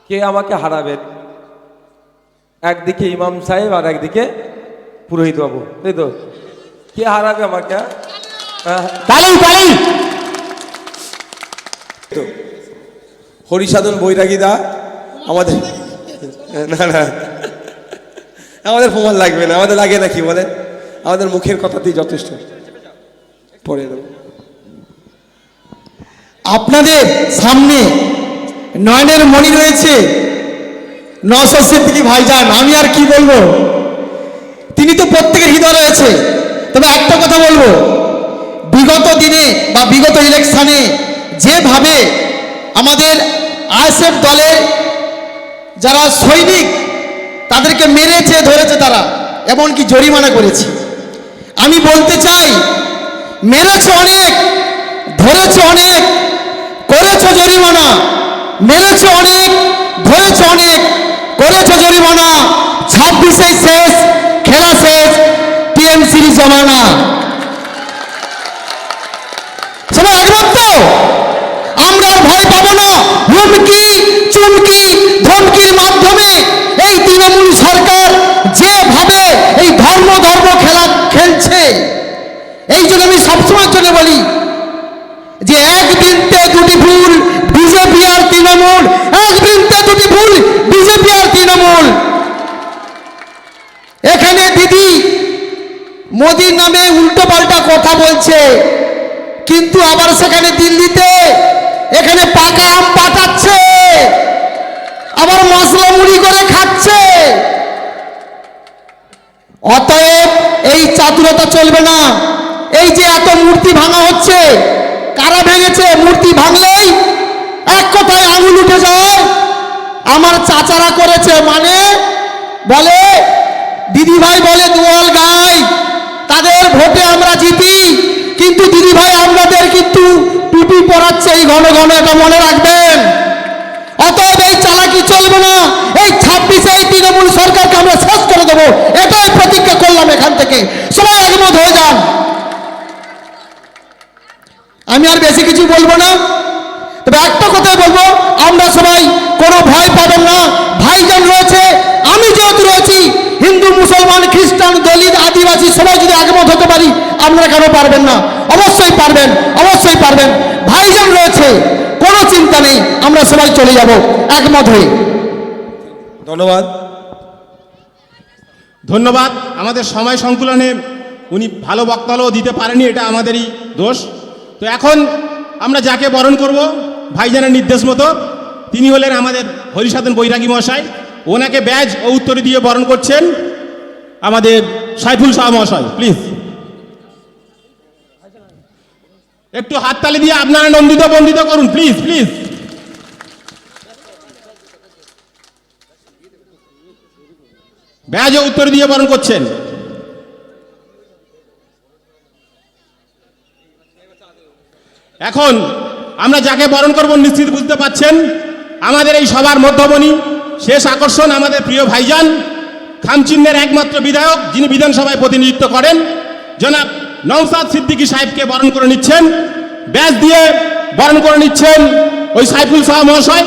কে আমাকে হারাবেন? একদিকে ইমাম সাহেব আর একদিকে পুরোহিত বাবু, তাই তো? কে হারাবে আমাকে? তালি তালি। হরিসাধন বৈরাগী দা আমাদের, না না আমাদের প্রমাণ লাগবে না, আমাদের লাগে না, কি বলে, আমাদের মুখের কথাতেই যথেষ্ট। পরে দেবো। আপনাদের সামনে নয়নের মণি রয়েছে নওশাদ সিদ্দিকী ভাইজান, আমি আর কি বলবো, তিনি তো প্রত্যেকের হৃদয় রয়েছে। তবে একটা কথা বলবো, বিগত দিনে বা বিগত ইলেকশনে যেভাবে আমাদের আইএসএফ দলের যারা সৈনিক তাদেরকে মেরেছে ধরেছে, তারা এমনকি জরিমানা করেছে, আমি বলতে চাই মেরেছে অনেক, ধরেছে অনেক, করেছে জরিমানা, মেরেছে অনেক, ধরেছে অনেক, করেছে জরিমানা, 26 শেষ, খেলা শেষ, টিএমসির জমানা। সবাই একমত তো? আমরা ভয় পাবো না। হুমকি চুমকি ধমকির মাধ্যমে এই তৃণমূল সরকার যেভাবে এই ধর্ম খেলা খেলছে, এই জন্য আমি সবসময় জন্য বলি যে এক বৃন্তে দুটি ফুল, বিজেপি আর তৃণমূল, এক বৃন্তে দুটি ফুল, বিজেপি আর তৃণমূল। এখানে দিদি মোদির নামে উল্টো পাল্টা কথা বলছে, কিন্তু আবার সেখানে দিল্লিতে এখানে পাকা আম পাঠাচ্ছে, আবার মশলা মুড়ি করে খাচ্ছে। অতএব এই চাতুরতা চলবে না। এই যে এত মূর্তি ভাঙা হচ্ছে, কারা ভেঙেছে? মূর্তি ভাঙলেই এক কথায় আঙুল উঠে যায়, আমার চাচারা করেছে, মানে বলে দিদিভাই বলে দুয়াল গাই, তাদের ভোটে আমরা জিতি, কিন্তু দিদিভাই আপনাদের কিন্তু টুপি পরাচ্ছে এই ঘন ঘন, এটা মনে রাখবেন। অতএব এই চালাকি চলবে না। এই 26 এই তৃণমূল সরকারকে আমরা শেষ করে দেবো, এটাই প্রতিজ্ঞা করলাম এখান থেকে। সবাই একমত হয়ে যান। আমি আর বেশি কিছু বলবো না, তবে একটা কথাই বলবো, আমরা সবাই কোনো ভয় পাবেন না। ভাইজান রয়েছে, আমি যেহেতু রয়েছি, হিন্দু মুসলমান খ্রিস্টান দলিত আদিবাসী সবাই যদি একমত হতে পারি, আপনারা কেন পারবেন না? অবশ্যই পারবেন, অবশ্যই পারবেন। ভাইজান রয়েছে, কোনো চিন্তা নেই, আমরা সবাই চলে যাব একমত হয়ে। ধন্যবাদ। ধন্যবাদ। আমাদের সময় সংকুলনে উনি ভালো বক্তব্য দিতে পারেনি, এটা আমাদেরই দোষ। তো এখন আমরা যাকে বরণ করব ভাইজানের নির্দেশ মতো, তিনি হলেন আমাদের হরিসাধন বৈরাগী মহাশয়। ওনাকে ব্যাজ ও উত্তরে দিয়ে বরণ করছেন আমাদের সাইফুল শাহ মহাশয়। প্লিজ একটু হাততালি দিয়ে আপনারা নন্দিত বন্দিত করুন, প্লিজ প্লিজ। ব্যাজ ও উত্তর দিয়ে বরণ করছেন এখন আমরা যাকে বরণ করব নিশ্চিত বুঝতে পাচ্ছেন, আমাদের এই সবার মধ্যমণি, শেষ আকর্ষণ, আমাদের প্রিয় ভাইজান, খামচিহ্নের একমাত্র বিধায়ক, যিনি বিধানসভায় প্রতিনিধিত্ব করেন, জনাব নওশাদ সিদ্দিকী সাহেবকে বরণ করে নিচ্ছেন। ব্যাজ দিয়ে বরণ করে নিচ্ছেন ওই সাইফুল শাহ মহাশয়।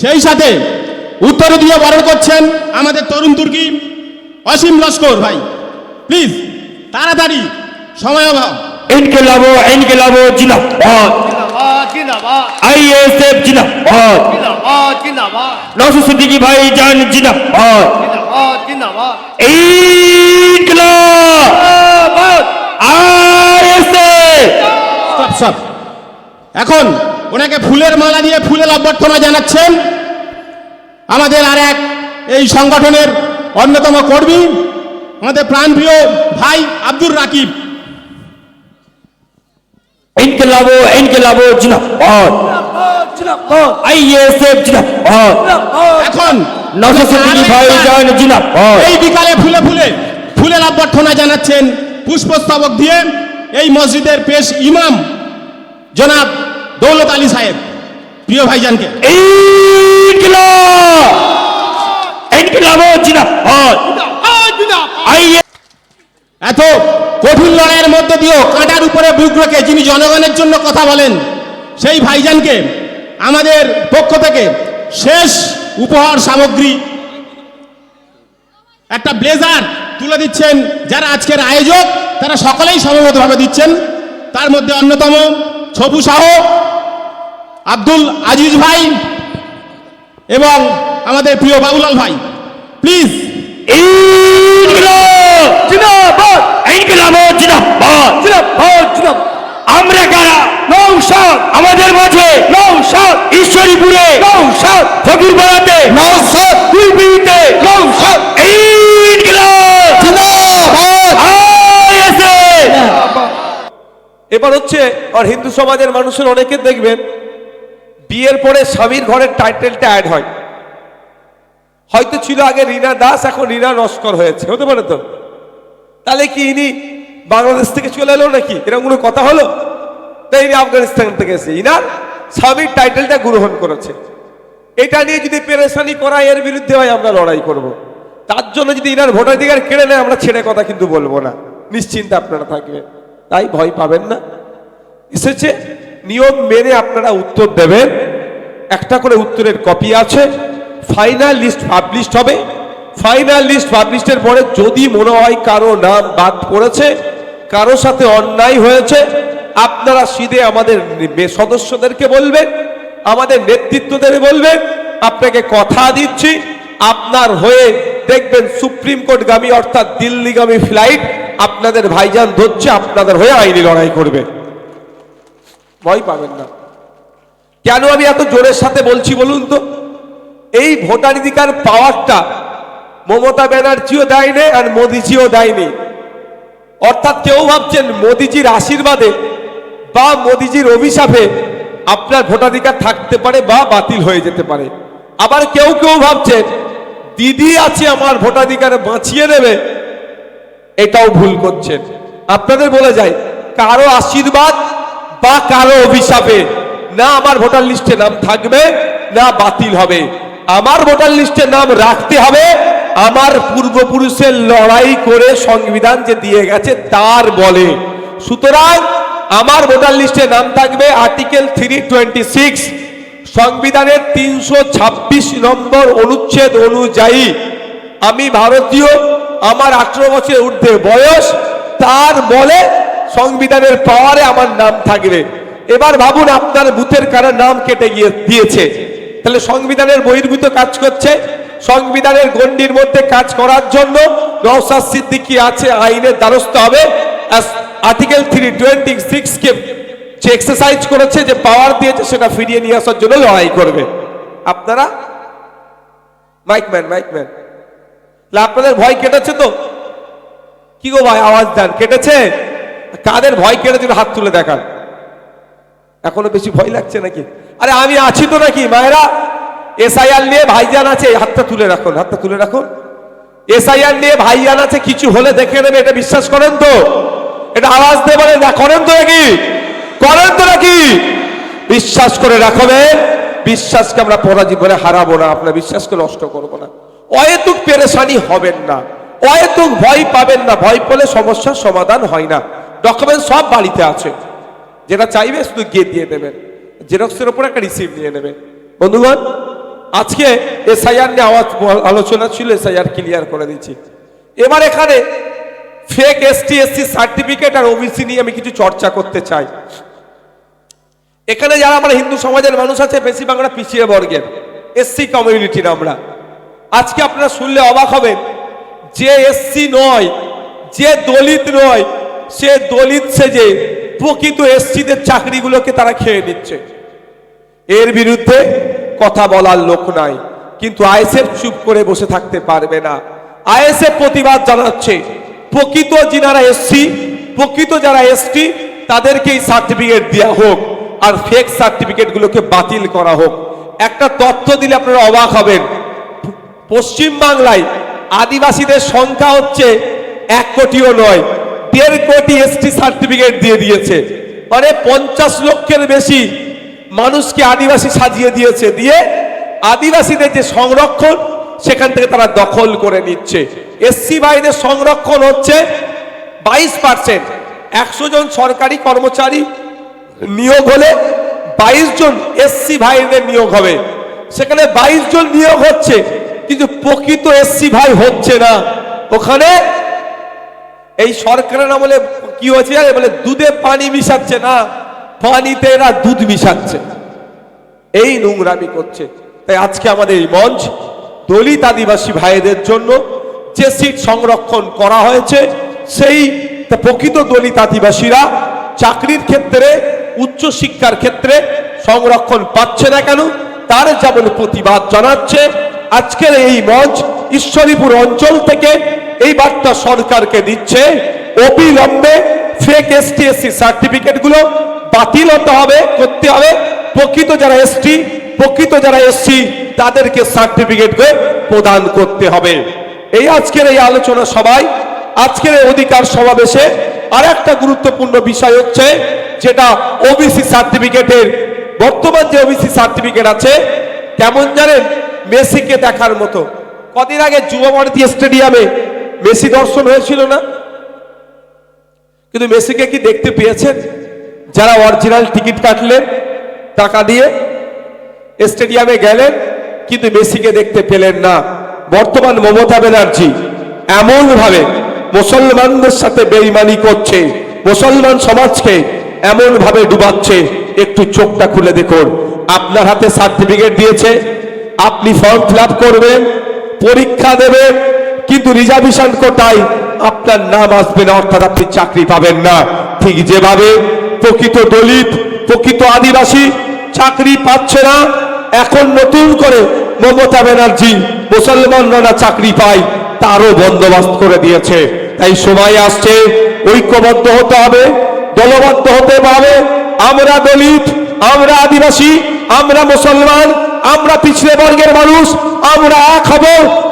সেই সাথে উত্তরে দিয়ে বরণ করছেন আমাদের তরুণ তুর্কি অসীম লস্কর ভাই। প্লিজ তাড়াতাড়ি, সময় অভাব। ইনকিলাবো ইনকিলাবো জিন্দাবাদ, আইএসএফ জিন্দাবাদ, নওশাদ সিদ্দিকী ভাইজান জিন্দাবাদ, ইনকিলাব আইএসএফ। সব এখন ওনাকে ফুলের মালা দিয়ে ফুলের অভ্যর্থনা জানাচ্ছেন আমাদের আর এক এই সংগঠনের অন্যতম কর্মী, আমাদের প্রাণপ্রিয় ভাই আব্দুর রাকিব। ইনকিলাবো ইনকিলাবো জিন্দাবাদ, আইএসএফ জিন্দাবাদ, এখন নওশাদ সিদ্দিকী ভাইজান জিন্দাবাদ। এই বিকালে ফুলে ফুলে ফুলের অভ্যর্থনা জানাচ্ছেন পুষ্পস্তবক দিয়ে এই মসজিদের পেশ ইমাম জনাব দৌলত আলী সাহেব, প্রিয় ভাইজানকে। ইনকিলাব ইনকিলাবো জিন্দাবাদ, এত কঠিন লড়াইয়ের মধ্য দিয়েও কাঁটার উপরে বুক রেখে যিনি জনগণের জন্য কথা বলেন, সেই ভাইজানকে আমাদের পক্ষ থেকে শেষ উপহার সামগ্রী একটা ব্লেজার তুলে দিচ্ছেন। যারা আজকের আয়োজক তারা সকলেই সমবেতভাবে দিচ্ছেন। তার মধ্যে অন্যতম ছবু শাহ, আব্দুল আজিজ ভাই এবং আমাদের প্রিয় বাবুলাল ভাই। প্লিজ। ইনকিলাব জিন্দাবাদ, ইনকিলাব জিন্দাবাদ, জিন্দাবাদ, জিন্দাবাদ। আমরা কারা? নৌশাদ আমাদের মাঝে, নৌশাদ ঈশ্বরীপুরে, নৌশাদ ফকিরপাড়াতে, নৌশাদ কুলবিতে, নৌশাদ ইনকিলাব জিন্দাবাদ। আইএসএ। এবার হচ্ছে আর হিন্দু সমাজের মানুষের অনেকে দেখবেন বিয়ের পরে স্বামীর ঘরের টাইটেলটা অ্যাড হয়। হয়তো ছিল আগে রীনা দাস, এখন রীনা নস্কর হয়েছে, হতে পারে তো। তাহলে কি ইনি বাংলাদেশ থেকে চলে এলো নাকি? এরকম কোনো কথা হলো? তাই ইনি আফগানিস্তান থেকে এসে ইনার স্বামীর টাইটেলটা গ্রহণ করেছে। এটা নিয়ে যদি পেরেশানি করা এর বিরুদ্ধে হয় আমরা লড়াই করব। তার জন্য যদি ইনার ভোটাধিকার কেড়ে নেয় আমরা ছেড়ে কথা কিন্তু বলবো না, নিশ্চিন্তে আপনারা থাকবেন। তাই ভয় পাবেন না। এসেছে নিয়ম মেনে আপনারা উত্তর দেবেন। একটা করে উত্তরের কপি আছে। ফাইনাল লিস্ট পাবলিশ হবে। ফাইনাল লিস্ট পাবলিশের পরে যদি মনে হয় কারো নাম বাদ পড়েছে, কারো সাথে অন্যায় হয়েছে, আপনারা সিধে আমাদের সদস্যদেরকে বলবেন, আমাদের নেতৃত্বদের বলবেন। আপনাকে কথা দিচ্ছি, আপনার হয়ে দেখবেন সুপ্রিম কোর্টগামী অর্থাৎ দিল্লিগামী ফ্লাইট আপনাদের ভাইজান ধরছে, আপনাদের হয়ে আইনি লড়াই করবে। ভয় পাবেন না। কেন আমি এত জোরের সাথে বলছি বলুন তো? এই ভোটাধিকার পাওয়ারটা মমতা ব্যানার্জিও দেয়নি আর মোদিজিও দেয়নি। অর্থাৎ কেউ ভাবছেন মোদিজির আশীর্বাদে বা মোদিজির অভিশাপে আপনার ভোটাধিকার থাকতে পারে বা বাতিল হয়ে যেতে পারে। আবার কেউ কেউ ভাবছেন দিদি আছে আমার ভোটাধিকার বাঁচিয়ে নেবে, এটাও ভুল করছেন। আপনাদের বলে যায় কারো আশীর্বাদ বা কারো অভিশাপে না আমার ভোটার লিস্টে নাম থাকবে না বাতিল হবে। আমার ভোটার লিস্টে নাম রাখতে হবে আমার পূর্বপুরুষের লড়াই করে সংবিধান যে দিয়ে গেছে তার বলে। সুতরাং আমার ভোটার লিস্টে নাম থাকবে আর্টিকেল 326 সংবিধানের 326 নম্বর অনুচ্ছেদ অনুযায়ী। আমি ভারতীয়, আমার 18 বছরের ঊর্ধ্বে বয়স, তার বলে সংবিধানের পাওয়ারে আমার নাম থাকবে। এবার ভাবুন আপনার বুথের কারো নাম কেটে গিয়ে দিয়েছে, তাহলে সংবিধানের বহির্ভূত কাজ করছে। সংবিধানের গণ্ডির মধ্যে কাজ করার জন্য নওশাদ সিদ্দিকী আছে, আইনের দ্বারস্থ হবে। আর্টিকেল 326 কে যে এক্সারসাইজ করেছে, যে পাওয়ার দিয়েছে, সেটা ফিরিয়ে নিয়ে আসার জন্য লড়াই করবে। আপনারা মাইকম্যান আপনাদের ভয় কেটেছে তো? কি গো ভাই আওয়াজ দেন, কেটেছে? কাদের ভয় কেটেছে হাত তুলে দেখান। এখনো বেশি ভয় লাগছে নাকি? আরে আমি আছি তো নাকি মায়েরা? এসআইআর নিয়ে ভাইজান আছে, হাতটা তুলে রাখুন, হাতটা তুলে রাখুন। এসআইআর নিয়ে ভাইজান আছে, কিছু হলে দেখে নেবে, এটা বিশ্বাস করেন তো? এটা আওয়াজ দিয়ে বলেন না, করেন তো নাকি? করেন তো নাকি? বিশ্বাস করে রাখবেন। বিশ্বাসকে আমরা পরা জীবনে হারাবো না, আপনার বিশ্বাসকে নষ্ট করবো না। অহেতুক পেরেশানি হবেন না, অহেতুক ভয় পাবেন না। ভয় পেলে সমস্যার সমাধান হয় না। ডকুমেন্ট সব বাড়িতে আছে, যেটা চাইবে শুধু গিয়ে দিয়ে দেবেন, জেরক্সের উপর একটা রিসিভ নিয়ে নেবেন। বন্ধুগণ, আজকে এসআইআর নিয়ে আলোচনা ছিল, এসআইআর ক্লিয়ার করে দিচ্ছি। এবার এখানে ফেক এসটি এসসি সার্টিফিকেট আর ওবিসি নিয়ে আমি কিছু চর্চা করতে চাই। এখানে যারা আমরা হিন্দু সমাজের মানুষ আছে, বেশিরভাগ আমরা পিছিয়ে বর্গের এসসি কমিউনিটির আমরা। আজকে আপনারা শুনলে অবাক হবেন, যে এসসি নয়, যে দলিত নয়, সে দলিত সেজে প্রকৃত এসসিদের চাকরিগুলোকে তারা খেয়ে নিচ্ছে। এর বিরুদ্ধে কথা বলার লোক নাই, কিন্তু আইএসএফ চুপ করে বসে থাকতে পারবে না। আইএসএফ প্রতিবাদ জানাচ্ছে, প্রকৃত যারা এসসি, প্রকৃত যারা এসটি, তাদেরকেই সার্টিফিকেট দেওয়া হোক আর ফেক সার্টিফিকেটগুলোকে বাতিল করা হোক। একটা তথ্য দিলে আপনারা অবাক হবেন, পশ্চিম বাংলায় আদিবাসীদের সংখ্যা হচ্ছে 1 কোটিও নয়, 1.5 কোটি এসটি সার্টিফিকেট দিয়ে দিয়েছে। মানে 50 লক্ষের বেশি মানুষকে আদিবাসী সাজিয়ে দিয়েছে, দিয়ে আদিবাসীদের যে সংরক্ষণ সেখান থেকে তারা দখল করে নিচ্ছে। এসসি ভাইদের সংরক্ষণ হচ্ছে 22%। 100 জন সরকারি কর্মচারী নিয়োগ হলে 22 জন এসসি ভাইদের নিয়োগ হবে। সেখানে 22 জন নিয়োগ হচ্ছে, কিন্তু প্রকৃত এসসি ভাই হচ্ছে না। ওখানে এই সরকারের আমলে কি হচ্ছে জানেন? বলে দুধে পানি মিশাচ্ছে না, পানিতে এরা দুধ মিশাচ্ছে, এই নোংরামি করছে। তাই আজকে আমাদের এই মঞ্চ দলিত আদিবাসী ভাইদের জন্য যে সিট সংরক্ষণ করা হয়েছে, সেই প্রকৃত দলিত আদিবাসীরা চাকরির ক্ষেত্রে, উচ্চ শিক্ষার ক্ষেত্রে সংরক্ষণ পাচ্ছে না কেন, তার যেমন প্রতিবাদ জানাচ্ছে আজকের এই মঞ্চ ঈশ্বরীপুর অঞ্চল থেকে এই বার্তা সরকারকে দিচ্ছে, অবিলম্বে ফেক এসটি এসসি সার্টিফিকেট গুলো বাতিল হতে হবে, করতে হবে। প্রকৃত যারা এসটি, প্রকৃত যারা এসসি, তাদেরকে সার্টিফিকেট প্রদান করতে হবে। এই আজকের এই আলোচনা সবাই, আজকের এই অধিকার সমাবেশে আর একটা গুরুত্বপূর্ণ বিষয় হচ্ছে, যেটা ওবিসি সার্টিফিকেটের, বর্তমান যে ওবিসি সার্টিফিকেট আছে, কেমন জানেন? মেসিকে দেখার মতো। কদিন আগে যুব ভারতী স্টেডিয়ামে মেসি দর্শন হয়েছিল না? কিন্তু মেসিকে কি দেখতে পেয়েছেন? যারা অরিজিনাল টিকিট কাটলেন টাকা দিয়ে, স্টেডিয়ামে গেলেন, কিন্তু মেসিকে দেখতে পেলেন না। বর্তমান মমতা ব্যানার্জি এমন ভাবে মুসলমানদের সাথে বেঈমানি করছে, মুসলমান সমাজকে এমন ভাবে ডুবাচ্ছে, একটু চোখটা খুলে দেখুন। আপনার হাতে সার্টিফিকেট দিয়েছে, আপনি ফর্ম ফিল আপ করবেন, পরীক্ষা দেবেন, কিন্তু রিজার্ভেশন কোটায় আপনার নাম আসবে না, অর্থাৎ আপনি চাকরি পাবেন না। ঠিক যেভাবে প্রকৃত দলিত, প্রকৃত আদিবাসী চাকরি পাচ্ছে না, এখন নতুন করে মমতা ব্যানার্জি মুসলমানরা চাকরি পায় তারও বন্দোবস্ত করে দিয়েছে। তাই সময় আসছে ঐক্যবদ্ধ হতে হবে, দলবদ্ধ হতে হবে। আমরা দলিত, আমরা আদিবাসী, আমরা মুসলমান, আমরা পিছড়ে বর্গের মানুষ, আমরা এক হব,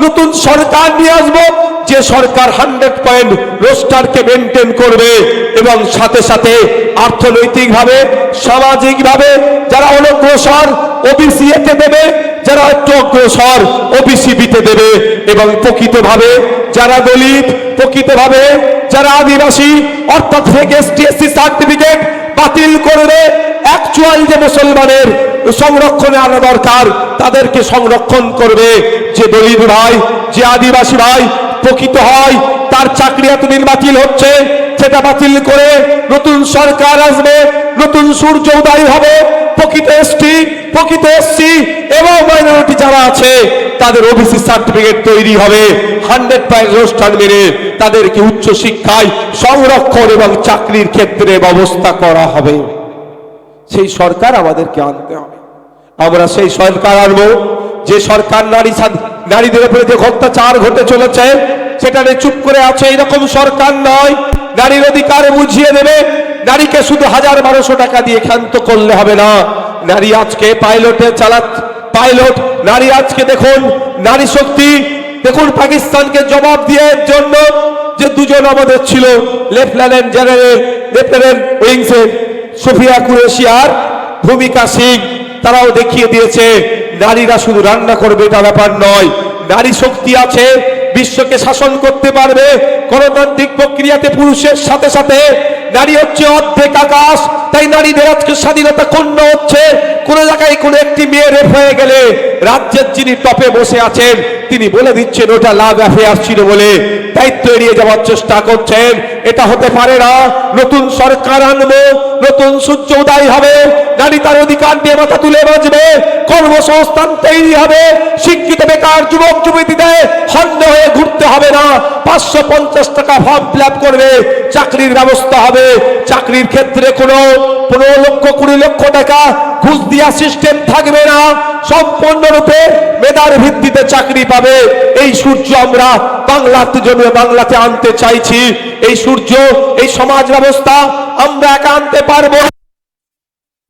নতুন সরকার নিয়ে আসবো, যে সরকার 100% রোস্টারকে মেনটেন করবে এবং সাথে সাথে অর্থনৈতিকভাবে, সামাজিকভাবে যারা অনগ্রসর ওবিসি এতে দেবে, যারা একটু অগ্রসর ওবিসি বিতে দেবে, এবং প্রকৃতভাবে যারা দলিত, প্রকৃতভাবে যারা আদিবাসী, অর্থাৎ ফেক এসটি এসসি সার্টিফিকেট বাতিল করবে। অ্যাকচুয়াল যে মুসলমানের সংরক্ষণে আনা দরকার, তাদেরকে সংরক্ষণ করবে। যে দলিত ভাই, যে আদিবাসী ভাই প্রকৃত হয়, তার চাকরি এতদিন বাতিল হচ্ছে, সেটা বাতিল করে নতুন সরকার আসবে, নতুন সূর্য উদয় হবে। প্রকৃত এসটি, প্রকৃত এসসি এবং মাইনরিটি যারা আছে, তাদের ওবিসি সার্টিফিকেট তৈরি হবে, 100% রোস্টার মেনে তাদেরকে উচ্চ শিক্ষায় সংরক্ষণ এবং চাকরির ক্ষেত্রে ব্যবস্থা করা হবে। সেই সরকার আমাদেরকে আনতে হবে। আমরা সেই সরকার আনবো, যে সরকার নারীদের উপরে যে অত্যাচার ঘটে চলেছে সেটা নিয়ে চুপ করে আছে, এরকম সরকার নয়। নারীর অধিকার বুঝিয়ে দেবে। নারীকে শুধু 1000-1200 টাকা দিয়ে ক্ষান্ত করলে হবে না। নারী আজকে পাইলট, নারী আজকে দেখুন, নারী শক্তি দেখুন। পাকিস্তানকে জবাব দিয়ে জন্য যে দুজন আমাদের ছিল, লেফটেন্যান্ট জেনারেল, লেফটেন্যান্ট উইংসের সুফিয়া কুরেশি আর ভূমিকা সিং, তারাও দেখিয়ে দিয়েছে নারীরা শুধু রান্না করবে এটা ব্যাপার নয়। নারী শক্তি আছে, বিশ্বকে শাসন করতে পারবে। গণতান্ত্রিক প্রক্রিয়াতে পুরুষের সাথে সাথে নারী হচ্ছে অর্ধেক আকাশ। তাই নারীদের আজকে স্বাধীনতা ক্ষুণ্ণ হচ্ছে। কোন জায়গায় কোন একটি মেয়ে রেপ হয়ে গেলে রাজ্যের যিনি টপে বসে আছেন তিনি বলে দিচ্ছেন ওটা লাভ অ্যাফেয়ার ছিল বলে দায়িত্ব এড়িয়ে যাওয়ার চেষ্টা করছেন। এটা হতে পারে না। নতুন সরকার আনবো, নতুন সূর্য উদয় হবে, নারী তার অধিকার নিয়ে মাথা তুলে বাঁচবে, কর্মসংস্থান তৈরি হবে, শিক্ষিত বেকার যুবক যুবতীদের হন্য হয়ে ঘুরতে হবে না। 550 টাকা ফর্ম ফিল আপ করবে, চাকরির ব্যবস্থা হবে। চাকরির ক্ষেত্রে কোনো 15 লক্ষ 20 লক্ষ টাকা ঘুষ দিয়া সিস্টেম থাকবে না। সম্পূর্ণরূপে মেধার ভিত্তিতে চাকরি পাবে। এই সূর্য আমরা বাংলাতে আনতে চাইছি। এই সূর্য, এই সমাজ ব্যবস্থা আমরা একা আনতে পারবো।